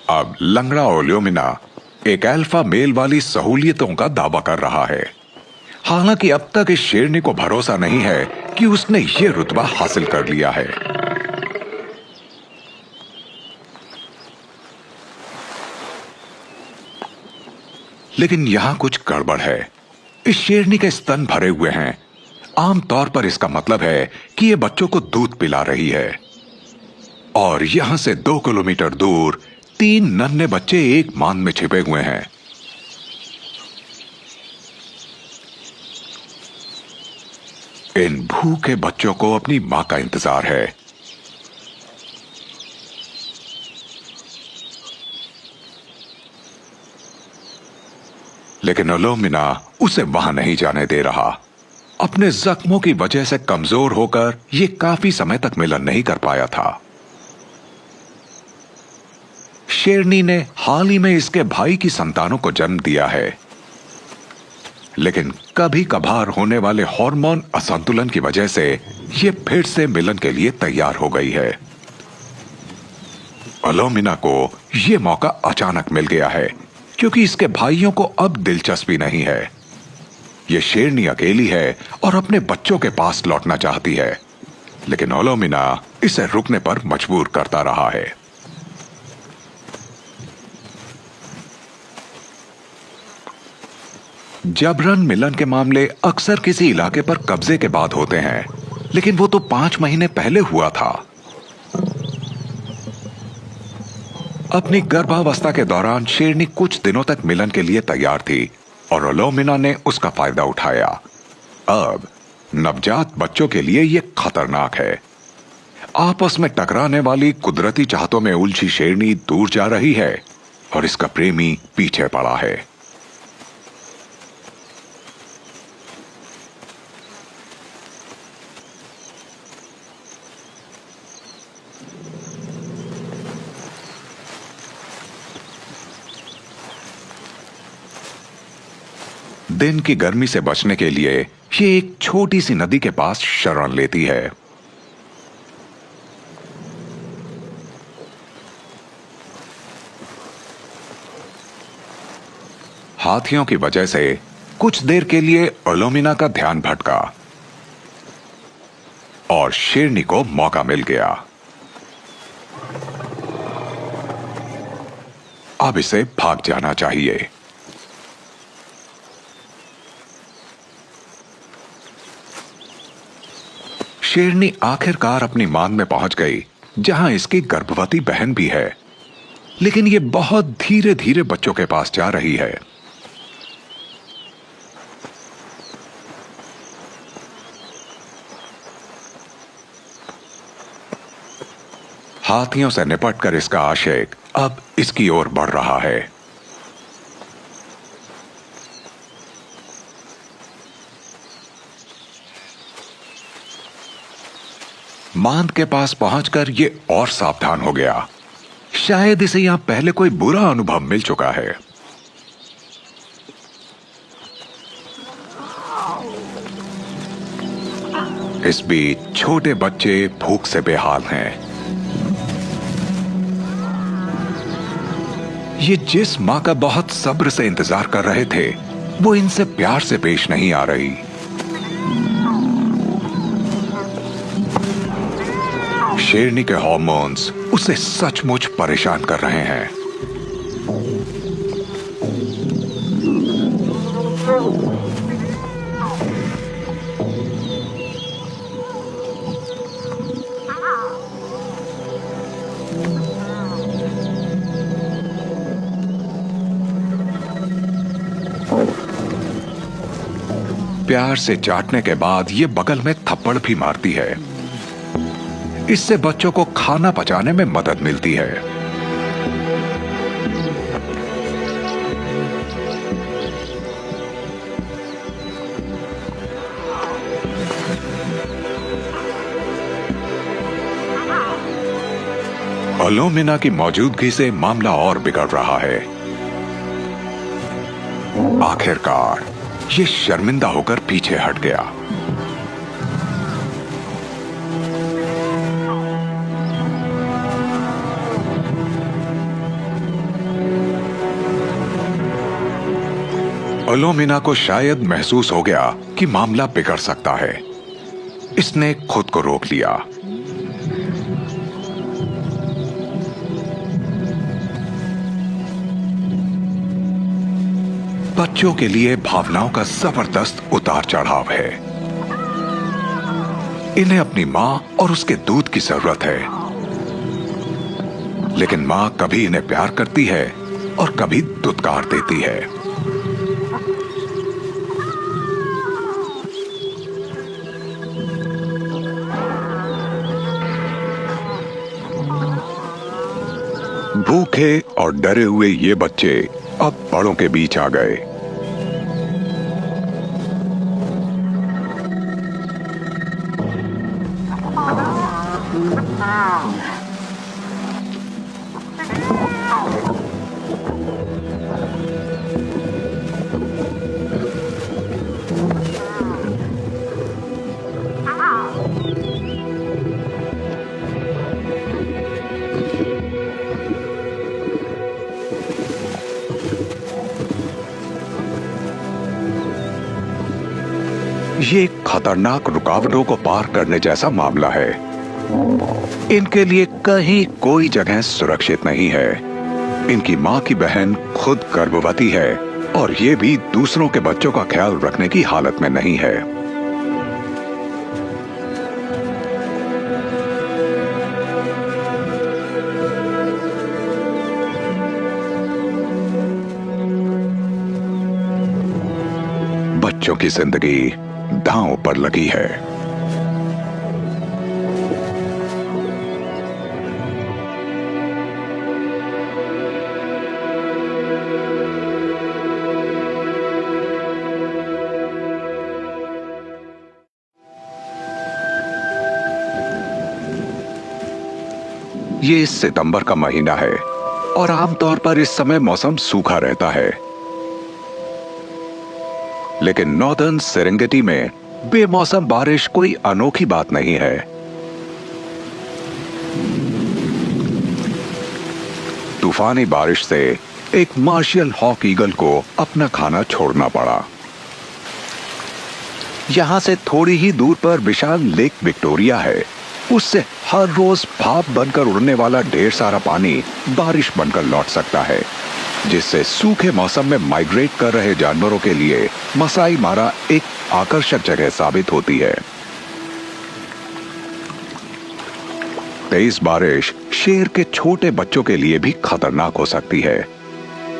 अब लंगड़ा ओलियोमिना एक अल्फा मेल वाली सहूलियतों का दावा कर रहा है। हालांकि अब तक इस शेरनी को भरोसा नहीं है कि उसने ये रुतबा हासिल कर लिया है। लेकिन यहां कुछ गड़बड़ है। इस शेरनी के स्तन भरे हुए हैं। आमतौर पर इसका मतलब है कि ये बच्चों को दूध पिला रही है। और यहां से 2 किलोमीटर दूर 3 नन्हे बच्चे एक मान में छिपे हुए हैं। इन भूखे बच्चों को अपनी मां का इंतजार है। लेकिन ओलियोमिना उसे वहां नहीं जाने दे रहा। अपने जख्मों की वजह से कमजोर होकर यह काफी समय तक मिलन नहीं कर पाया था। शेरनी ने हाल ही में इसके भाई की संतानों को जन्म दिया है, लेकिन कभी कभार होने वाले हार्मोन असंतुलन की वजह से यह फिर से मिलन के लिए तैयार हो गई है। ओलियोमिना को यह मौका अचानक मिल गया है, क्योंकि इसके भाइयों को अब दिलचस्पी नहीं है। यह शेरनी अकेली है और अपने बच्चों के पास लौटना चाहती है, लेकिन ओलियोमिना इसे रुकने पर मजबूर करता रहा है। जबरन मिलन के मामले अक्सर किसी इलाके पर कब्जे के बाद होते हैं, लेकिन वो तो 5 महीने पहले हुआ था। अपनी गर्भावस्था के दौरान शेरनी कुछ दिनों तक मिलन के लिए तैयार थी और ओलियोमिना ने उसका फायदा उठाया। अब नवजात बच्चों के लिए यह खतरनाक है। आपस में टकराने वाली कुदरती चाहतों में उलझी शेरनी दूर जा रही है और इसका प्रेमी पीछे पड़ा है। दिन की गर्मी से बचने के लिए ये एक छोटी सी नदी के पास शरण लेती है। हाथियों की वजह से कुछ देर के लिए ओलियोमिना का ध्यान भटका और शेरनी को मौका मिल गया। अब इसे भाग जाना चाहिए। शेरनी आखिरकार अपनी मान में पहुंच गई, जहां इसकी गर्भवती बहन भी है, लेकिन ये बहुत धीरे धीरे बच्चों के पास जा रही है। हाथियों से निपटकर इसका आशिक अब इसकी ओर बढ़ रहा है। मांद के पास पहुंचकर ये और सावधान हो गया। शायद इसे यहां पहले कोई बुरा अनुभव मिल चुका है। इस बीच छोटे बच्चे भूख से बेहाल हैं। ये जिस मां का बहुत सब्र से इंतजार कर रहे थे, वो इनसे प्यार से पेश नहीं आ रही। शेरनी के हार्मोन्स उसे सचमुच परेशान कर रहे हैं। प्यार से चाटने के बाद ये बगल में थप्पड़ भी मारती है। इससे बच्चों को खाना पचाने में मदद मिलती है। ओलियोमिना की मौजूदगी से मामला और बिगड़ रहा है। आखिरकार ये शर्मिंदा होकर पीछे हट गया। ओलोमिना को शायद महसूस हो गया कि मामला बिगड़ सकता है। इसने खुद को रोक लिया। बच्चों के लिए भावनाओं का जबरदस्त उतार चढ़ाव है। इन्हें अपनी मां और उसके दूध की जरूरत है, लेकिन मां कभी इन्हें प्यार करती है और कभी दुत्कार देती है। भूखे और डरे हुए ये बच्चे अब बड़ों के बीच आ गए। ये खतरनाक रुकावटों को पार करने जैसा मामला है। इनके लिए कहीं कोई जगह सुरक्षित नहीं है। इनकी मां की बहन खुद गर्भवती है और ये भी दूसरों के बच्चों का ख्याल रखने की हालत में नहीं है। बच्चों की जिंदगी दांव पर लगी है। ये सितंबर का महीना है और आमतौर पर इस समय मौसम सूखा रहता है, लेकिन नॉर्दर्न सेरेंगेटी में बेमौसम बारिश कोई अनोखी बात नहीं है। तूफानी बारिश से एक मार्शियल हॉक ईगल को अपना खाना छोड़ना पड़ा। यहां से थोड़ी ही दूर पर विशाल लेक विक्टोरिया है। उससे हर रोज भाप बनकर उड़ने वाला ढेर सारा पानी बारिश बनकर लौट सकता है, जिससे सूखे मौसम में माइग्रेट कर रहे जानवरों के लिए मसाई मारा एक आकर्षक जगह साबित होती है। तेज बारिश शेर के छोटे बच्चों के लिए भी खतरनाक हो सकती है।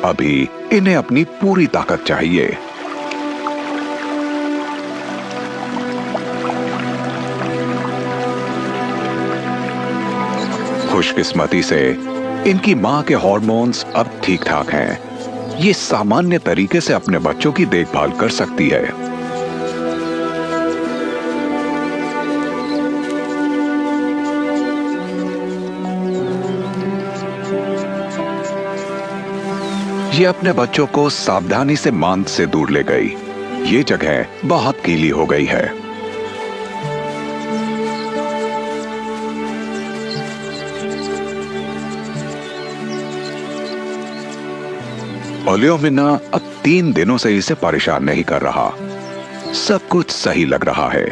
अभी इन्हें अपनी पूरी ताकत चाहिए। खुशकिस्मती से इनकी मां के हार्मोन्स अब ठीक ठाक हैं। ये सामान्य तरीके से अपने बच्चों की देखभाल कर सकती है। ये अपने बच्चों को सावधानी से मांद से दूर ले गई। ये जगह बहुत गीली हो गई है। ओलियोमिना अब 3 दिनों से इसे परेशान नहीं कर रहा। सब कुछ सही लग रहा है।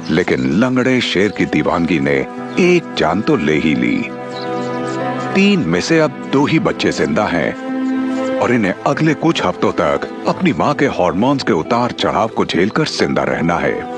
लेकिन लंगड़े शेर की दीवानगी ने एक जान तो ले ही ली। 3 में से अब 2 ही बच्चे जिंदा हैं और इन्हें अगले कुछ हफ्तों तक अपनी मां के हार्मोन्स के उतार चढ़ाव को झेलकर जिंदा रहना है।